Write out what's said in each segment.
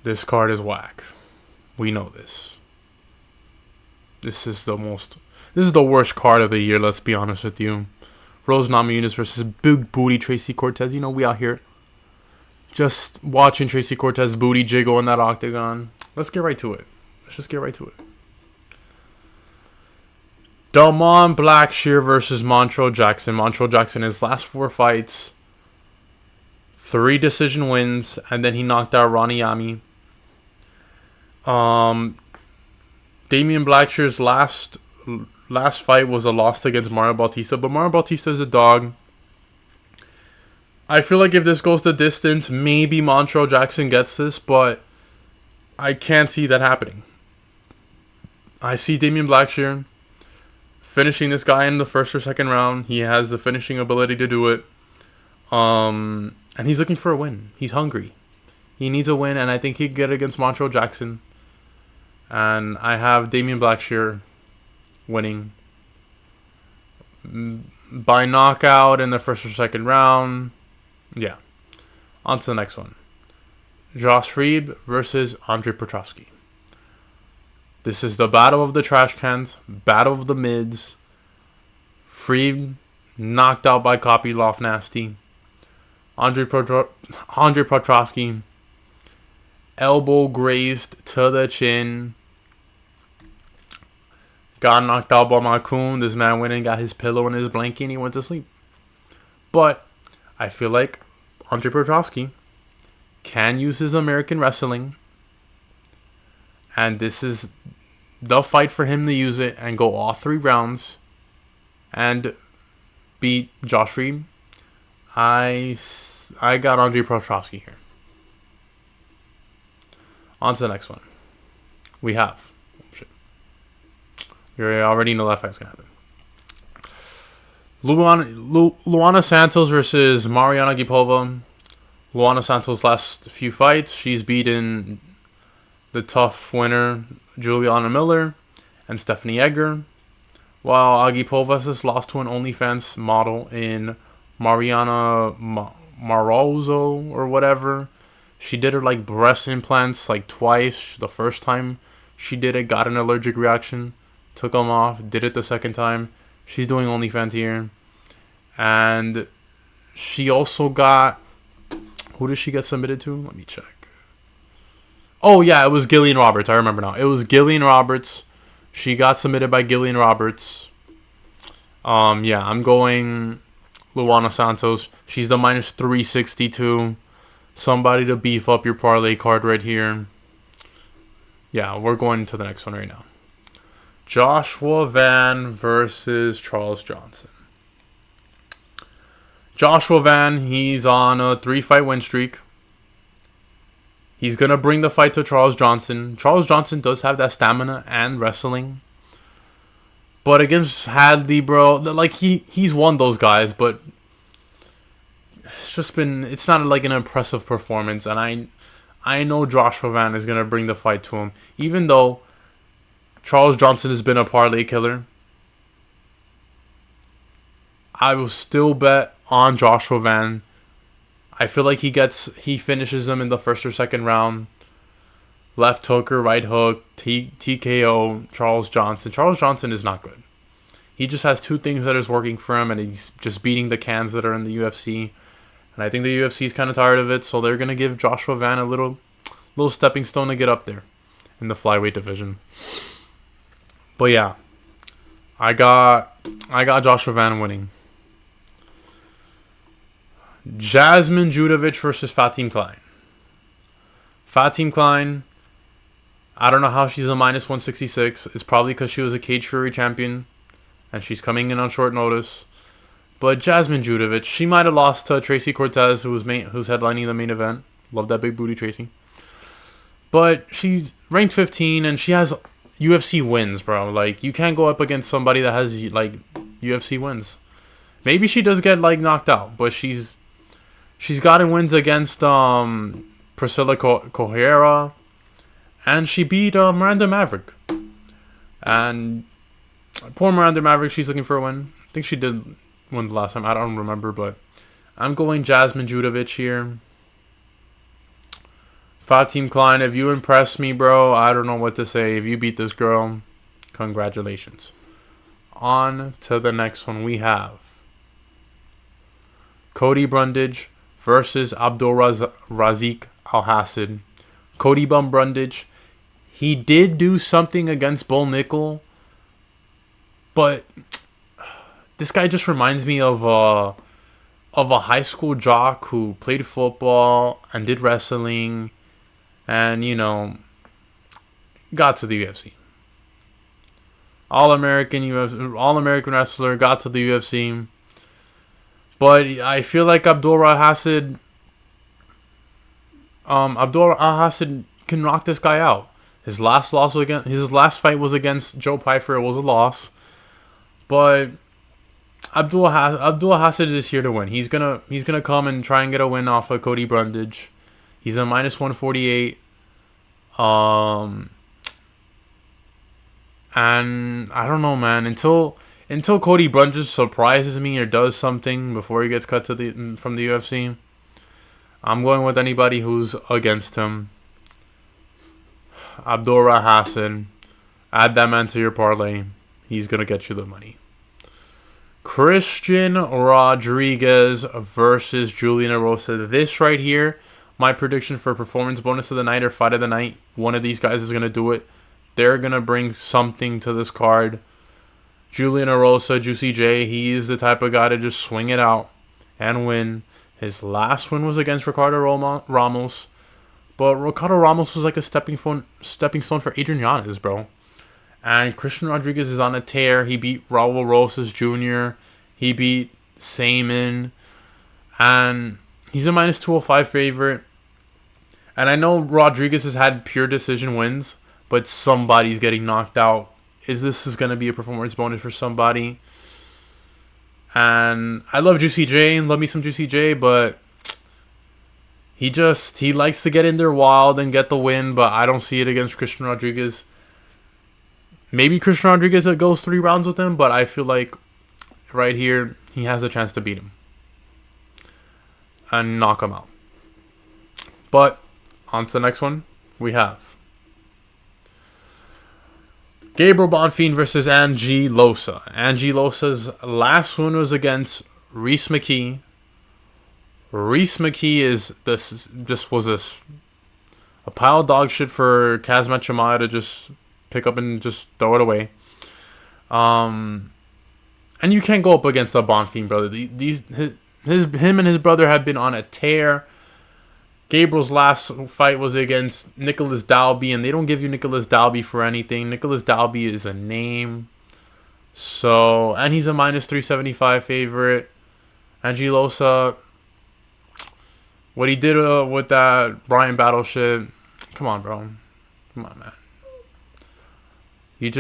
This card is whack. We know this. This is the worst card of the year, let's be honest with you. Rose Namajunas versus big booty Tracy Cortez. You know, we out here just watching Tracy Cortez booty jiggle in that octagon. Let's get right to it. Let's just get right to it. Blackshear versus Montel Jackson. Montel Jackson, his last 4 fights, 3 decision wins, and then he knocked out Ronnie Yami. Damian Blackshear's last fight was a loss against Mario Bautista, but Mario Bautista is a dog. I feel like if this goes the distance, maybe Montel Jackson gets this, but I can't see that happening. I see Damian Blackshear finishing this guy in the first or second round. He has the finishing ability to do it. And he's looking for a win. He's hungry. He needs a win, and I think he can get it against Montel Jackson. And I have Damian Blackshear winning by knockout in the first or second round. Yeah. On to the next one. Fremd versus Andre Petroski. This is the battle of the trash cans, battle of the mids. Fremd knocked out by Kopylov nasty. Andre Petroski elbow grazed to the chin. Got knocked out by Makun. This man went and got his pillow and his blanket and he went to sleep. But I feel like Andre Petroski can use his American wrestling. And this is the fight for him to use it and go all 3 rounds and beat Fremd. I got Andre Petroski here. On to the next one. We have. You already know that fight's going to happen. Luana Santos versus Mariya Agapova. Luana Santos' last few fights, she's beaten the tough winner, Juliana Miller, and Stephanie Egger. While Agapova has lost to an OnlyFans model in Mariana Marozo or whatever. She did her breast implants twice. The first time she did it, got an allergic reaction. Took them off, did it the second time. She's doing OnlyFans here. And she also got... Who did she get submitted to? Let me check. Oh, yeah, it was Gillian Roberts. I remember now. It was Gillian Roberts. She got submitted by Gillian Roberts. Yeah, I'm going Luana Santos. She's the minus 362. Somebody to beef up your parlay card right here. Yeah, we're going to the next one right now. Joshua Van versus Charles Johnson. Joshua Van, he's on a 3-fight win streak. He's going to bring the fight to Charles Johnson. Charles Johnson does have that stamina and wrestling. But against Hadley, bro, he's won those guys, but it's not an impressive performance. And I know Joshua Van is going to bring the fight to him. Even though Charles Johnson has been a parlay killer, I will still bet on Joshua Van. I feel like he finishes him in the first or second round. Left hook or right hook, TKO, Charles Johnson. Charles Johnson is not good. He just has 2 things that is working for him, and he's just beating the cans that are in the UFC. And I think the UFC is kind of tired of it, so they're going to give Joshua Van a little stepping stone to get up there in the flyweight division. But yeah, I got Joshua Van winning. Jasmine Judovic versus Fatima Kline. Fatima Kline, I don't know how she's a minus 166. It's probably because she was a Cage Fury champion, and she's coming in on short notice. But Jasmine Judovic, she might have lost to Tracy Cortez, who's headlining the main event. Love that big booty, Tracy. But she's ranked 15, and she has UFC wins, bro. You can't go up against somebody that has UFC wins. Maybe she does get knocked out, but she's gotten wins against Priscilla Kohera, and she beat Miranda Maverick. And poor Miranda Maverick, she's looking for a win. I think she did win the last time. I don't remember, but I'm going Jasmine Judovic here. Fatima Kline, if you impress me, bro, I don't know what to say. If you beat this girl, congratulations. On to the next one. We have Cody Brundage versus Abdul Razak Alhassan. Cody Brundage. He did do something against Bull Nickel, but this guy just reminds me of a high school jock who played football and did wrestling and, got to the UFC. All-American wrestler, got to the UFC. But I feel like Abdul Alhassan can knock this guy out. His last fight was against Joe Pyfer. It was a loss. But Abdul Alhassan is here to win. He's gonna come and try and get a win off of Cody Brundage. He's a -148. And I don't know, man. Until Cody Brundage surprises me or does something before he gets cut from the UFC, I'm going with anybody who's against him. Abdul Alhassan, add that man to your parlay. He's gonna get you the money. Christian Rodriguez versus Julian Erosa. This right here, my prediction for performance bonus of the night or fight of the night. One of these guys is going to do it. They're going to bring something to this card. Julian Erosa, Juicy J, he is the type of guy to just swing it out and win. His last win was against Ricardo Ramos. But Ricardo Ramos was like a stepping stone for Adrian Yanez, bro. And Christian Rodriguez is on a tear. He beat Raul Rosas Jr. He beat Saman. And he's a -205 favorite. And I know Rodriguez has had pure decision wins, but somebody's getting knocked out. This is going to be a performance bonus for somebody. And I love Juicy J. Love me some Juicy J, but he likes to get in there wild and get the win, but I don't see it against Christian Rodriguez. Maybe Christian Rodriguez goes 3 rounds with him, but I feel like right here he has a chance to beat him and knock him out. But on to the next one, we have Gabriel Bonfim versus Ange Loosa. Ange Loosa's last win was against Reese McKee. Reese McKee was a pile of dog shit for Kazmat Chamaya to just pick up and just throw it away. And you can't go up against a Bonfim brother. Him and his brother have been on a tear. Gabriel's last fight was against Nicholas Dalby, and they don't give you Nicholas Dalby for anything. Nicholas Dalby is a name. So, and he's a -375 favorite. Ange Loosa, what he did with that Brian Battle shit, come on, bro. Come on, man. You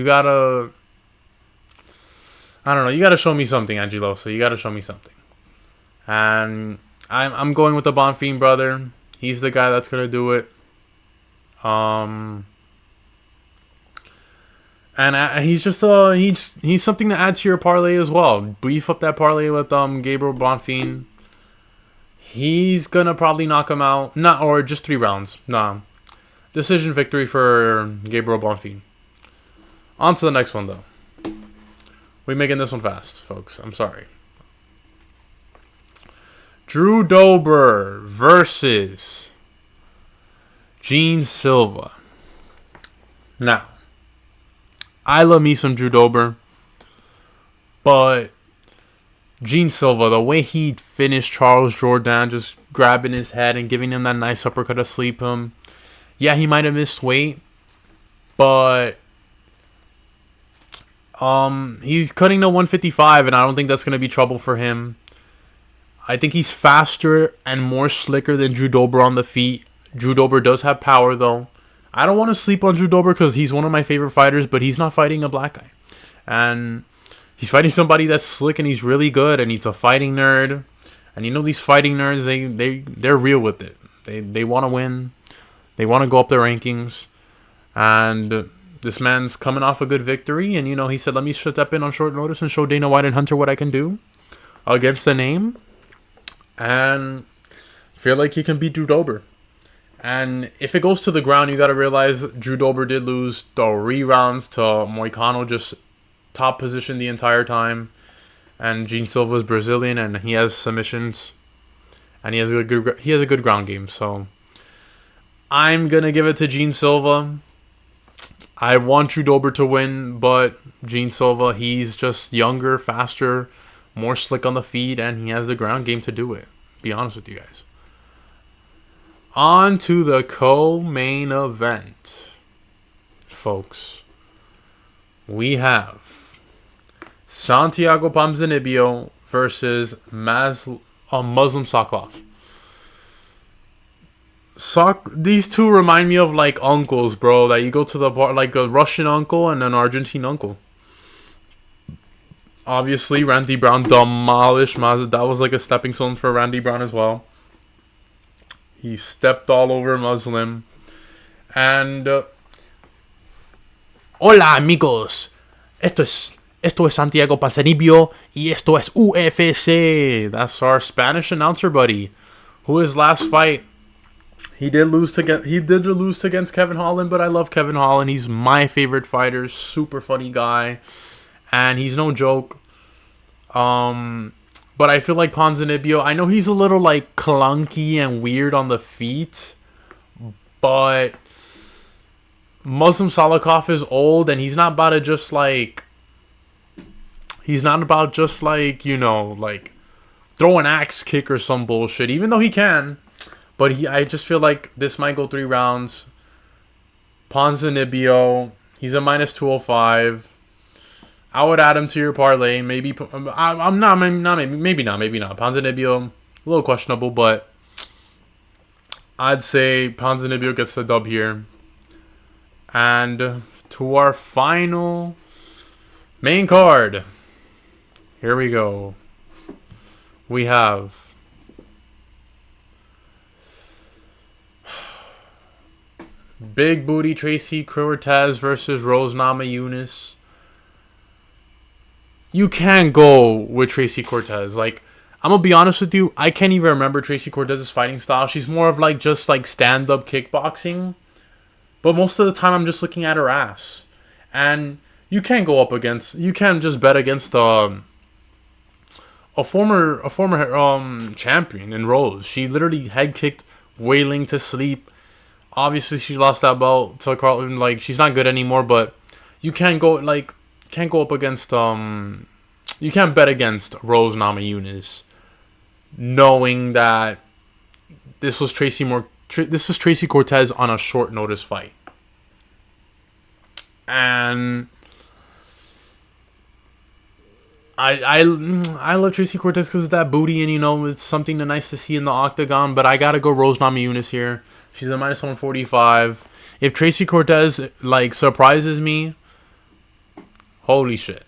gotta, I don't know, you gotta show me something, Ange Loosa. You gotta show me something. And I'm going with the Bonfim brother. He's the guy that's gonna do it. And he's just he's something to add to your parlay as well. Beef up that parlay with Gabriel Bonfim. He's gonna probably knock him out. Or just 3 rounds. Nah. Decision victory for Gabriel Bonfim. On to the next one though. We're making this one fast, folks. I'm sorry. Drew Dober versus Gene Silva. Now, I love me some Drew Dober, but Gene Silva, the way he finished Charles Jourdain, just grabbing his head and giving him that nice uppercut to sleep him. Yeah, he might have missed weight, but he's cutting to 155, and I don't think that's going to be trouble for him. I think he's faster and more slicker than Drew Dober on the feet. Drew Dober does have power, though. I don't want to sleep on Drew Dober because he's one of my favorite fighters, but he's not fighting a black guy. And he's fighting somebody that's slick and he's really good, and he's a fighting nerd. And you know these fighting nerds, they're real with it. They want to win. They want to go up their rankings. And this man's coming off a good victory, and he said, let me step in on short notice and show Dana White and Hunter what I can do against the name. And feel like he can beat Drew Dober. And if it goes to the ground, you got to realize Drew Dober did lose 3 rounds to Moicano, just top position the entire time. And Gene Silva is Brazilian, and he has submissions, and he has a good ground game. So I'm gonna give it to Gene Silva. I want Drew Dober to win, but Gene Silva, he's just younger, faster, more slick on the feet, and he has the ground game to do it. Be honest with you guys. On to the co-main event, folks. We have Santiago Ponzinibbio versus Muslim Salikhov. These two remind me of like uncles, bro. That you go to the bar, like a Russian uncle and an Argentine uncle. Obviously, Randy Brown demolished Mazda. That was like a stepping stone for Randy Brown as well. He stepped all over Muslim. And hola amigos, esto es Santiago Ponzinibbio y esto es UFC. That's our Spanish announcer buddy, who his last fight, he did lose against Kevin Holland, but I love Kevin Holland. He's my favorite fighter, super funny guy, and he's no joke. But I feel like Ponzinibbio, I know he's a little like clunky and weird on the feet, but Muslim Salikhov is old, and he's not about just like, you know, like throw an axe kick or some bullshit, even though he can. But I just feel like this might go 3 rounds. Ponzinibbio, he's a minus 205. I would add him to your parlay. Maybe maybe not. Ponzinibbio, a little questionable, but I'd say Ponzinibbio gets the dub here. And to our final main card. Here we go. We have Big Booty Tracy Cortez versus Rose Namajunas. You can't go with Tracy Cortez. Like, I'm gonna be honest with you, I can't even remember Tracy Cortez's fighting style. She's more of like just like stand-up kickboxing. But most of the time I'm just looking at her ass. And you can't just bet against a former champion in Rose. She literally head kicked Wailing to sleep. Obviously, she lost that belt to Carlton. Like, she's not good anymore, but you can't go up against you can't bet against Rose Namajunas, knowing that this was Tracy Cortez on a short notice fight. And I love Tracy Cortez because of that booty, and you know, it's something nice to see in the octagon. But I gotta go Rose Namajunas here. She's a minus 145. If Tracy Cortez like surprises me, holy shit.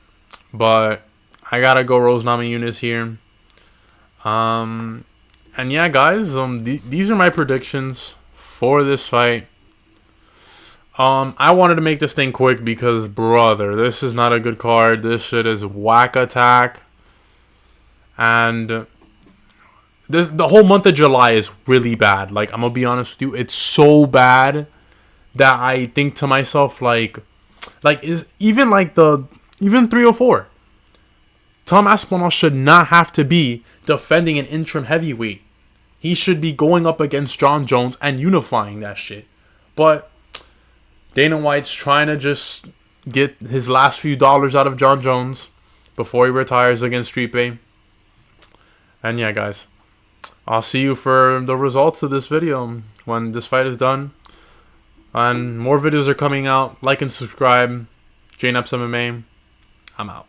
But I gotta go Rose Namajunas here. And yeah, guys, these are my predictions for this fight. I wanted to make this thing quick because, brother, this is not a good card. This shit is whack attack. And the whole month of July is really bad. Like, I'm gonna be honest with you, it's so bad that I think to myself, even 304. Tom Aspinall should not have to be defending an interim heavyweight. He should be going up against John Jones and unifying that shit. But Dana White's trying to just get his last few dollars out of John Jones before he retires against Stipe. And yeah, guys, I'll see you for the results of this video when this fight is done. And more videos are coming out. Like and subscribe. JNEPS MMA. I'm out.